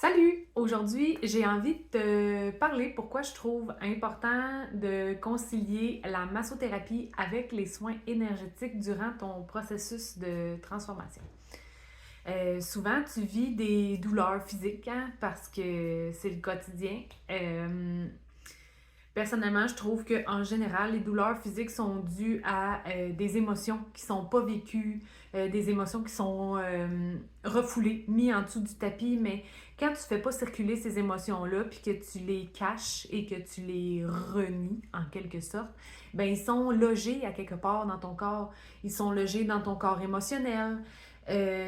Salut! Aujourd'hui, j'ai envie de te parler pourquoi je trouve important de concilier la massothérapie avec les soins énergétiques durant ton processus de transformation. Souvent, tu vis des douleurs physiques parce que c'est le quotidien. Personnellement, je trouve qu'en général, les douleurs physiques sont dues à des émotions qui sont pas vécues, des émotions qui sont refoulées, mises en dessous du tapis, mais quand tu fais pas circuler ces émotions-là, puis que tu les caches et que tu les renies, en quelque sorte, ben ils sont logés à quelque part dans ton corps. Ils sont logés dans ton corps émotionnel.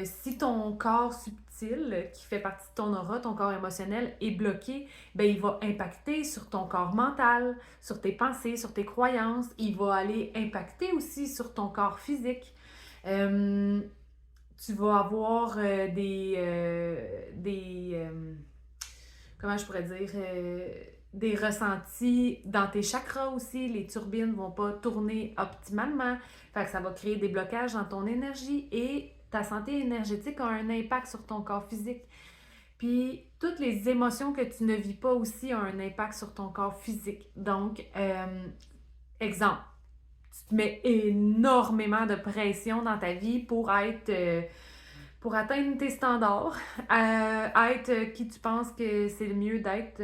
Si ton corps subtil, qui fait partie de ton aura, ton corps émotionnel, est bloqué, ben il va impacter sur ton corps mental, sur tes pensées, sur tes croyances. Il va aller impacter aussi sur ton corps physique. Euh, Tu vas avoir comment je pourrais dire, des ressentis dans tes chakras aussi. Les turbines vont pas tourner optimalement. Fait que ça va créer des blocages dans ton énergie et ta santé énergétique a un impact sur ton corps physique. Puis, toutes les émotions que tu ne vis pas aussi ont un impact sur ton corps physique. Donc, exemple, tu te mets énormément de pression dans ta vie pour atteindre tes standards, être qui tu penses que c'est le mieux d'être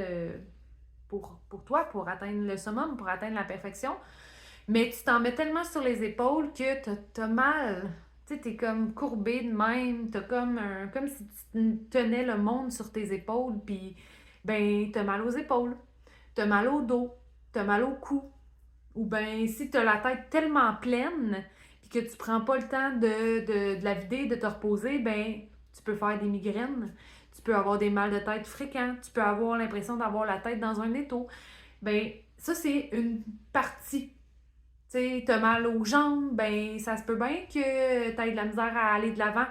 pour toi, pour atteindre le summum, pour atteindre la perfection. Mais tu t'en mets tellement sur les épaules que t'as mal. Tu sais, t'es comme courbé de même. T'as comme si tu tenais le monde sur tes épaules. Puis, ben, t'as mal aux épaules. T'as mal au dos. T'as mal au cou. Ou ben, si t'as la tête tellement pleine, puis que tu prends pas le temps de la vider, de te reposer, ben, tu peux faire des migraines. Tu peux avoir des mal de tête fréquents. Tu peux avoir l'impression d'avoir la tête dans un étau. Ben, ça, c'est une partie. Tu sais, t'as mal aux jambes, ben ça se peut bien que t'aies de la misère à aller de l'avant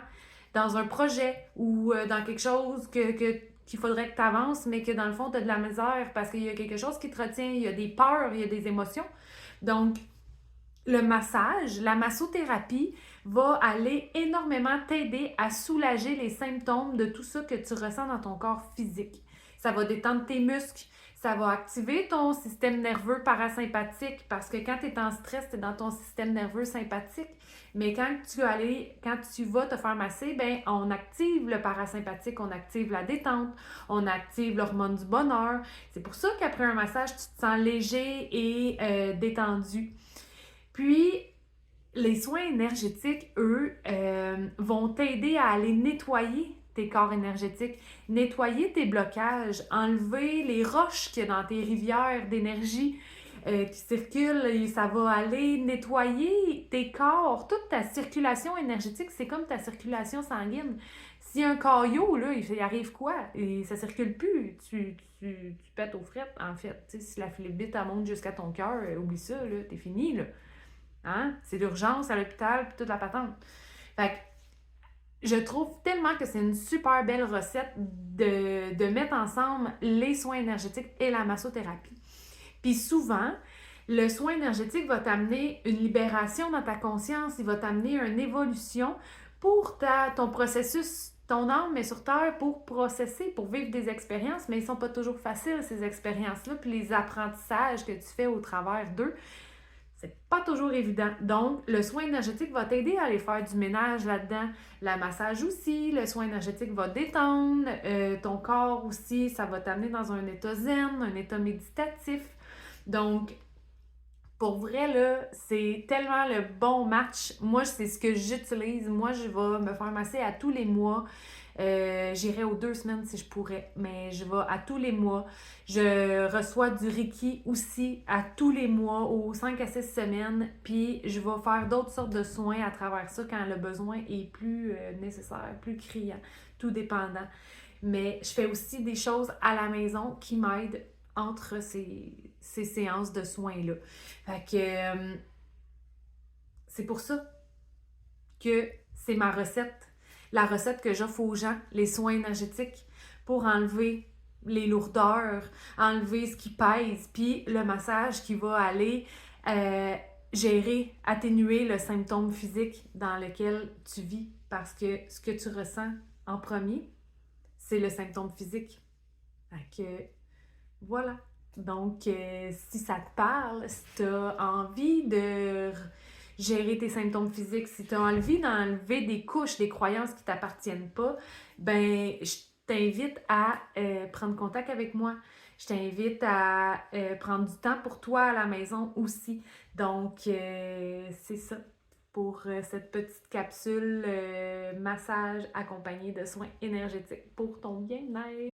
dans un projet ou dans quelque chose qu'il faudrait que tu avances, mais que dans le fond, tu as de la misère parce qu'il y a quelque chose qui te retient, il y a des peurs, il y a des émotions. Donc, le massage, la massothérapie va aller énormément t'aider à soulager les symptômes de tout ça que tu ressens dans ton corps physique. Ça va détendre tes muscles, ça va activer ton système nerveux parasympathique parce que quand tu es en stress, tu es dans ton système nerveux sympathique. Mais quand tu vas te faire masser, ben on active le parasympathique, on active la détente, on active l'hormone du bonheur. C'est pour ça qu'après un massage, tu te sens léger et détendu. Puis, les soins énergétiques, eux, vont t'aider à aller nettoyer tes corps énergétiques, nettoyer tes blocages, enlever les roches qu'il y a dans tes rivières d'énergie qui circulent. Et ça va aller nettoyer tes corps, toute ta circulation énergétique. C'est comme ta circulation sanguine. Si un caillot, là, il arrive quoi? Et ça circule plus. Tu pètes aux frettes, en fait. Tu sais, si la flébite, elle monte jusqu'à ton cœur, oublie ça, là, t'es fini, là. Hein? C'est l'urgence à l'hôpital, puis toute la patente. Fait que je trouve tellement que c'est une super belle recette de mettre ensemble les soins énergétiques et la massothérapie. Puis souvent, le soin énergétique va t'amener une libération dans ta conscience, il va t'amener une évolution pour ton processus, ton âme est sur Terre pour processer, pour vivre des expériences, mais ils sont pas toujours faciles, ces expériences-là, puis les apprentissages que tu fais au travers d'eux, c'est pas toujours évident. Donc, le soin énergétique va t'aider à aller faire du ménage là-dedans. Le massage aussi, le soin énergétique va détendre. Ton corps aussi, ça va t'amener dans un état zen, un état méditatif. Donc, pour vrai, là, c'est tellement le bon match. Moi, c'est ce que j'utilise. Moi, je vais me faire masser à tous les mois. J'irai aux 2 semaines si je pourrais, mais je vais à tous les mois. Je reçois du Reiki aussi à tous les mois, aux 5 à 6 semaines. Puis je vais faire d'autres sortes de soins à travers ça quand le besoin est plus nécessaire, plus criant, tout dépendant. Mais je fais aussi des choses à la maison qui m'aident entre ces séances de soins-là. Fait que c'est pour ça que c'est ma recette, la recette que j'offre aux gens, les soins énergétiques pour enlever les lourdeurs, enlever ce qui pèse, puis le massage qui va aller gérer, atténuer le symptôme physique dans lequel tu vis parce que ce que tu ressens en premier, c'est le symptôme physique. Fait que, voilà. Donc, si ça te parle, si tu as envie de gérer tes symptômes physiques, si tu as envie d'enlever des couches, des croyances qui t'appartiennent pas, ben, je t'invite à prendre contact avec moi. Je t'invite à prendre du temps pour toi à la maison aussi. Donc, c'est ça pour cette petite capsule massage accompagnée de soins énergétiques pour ton bien-être.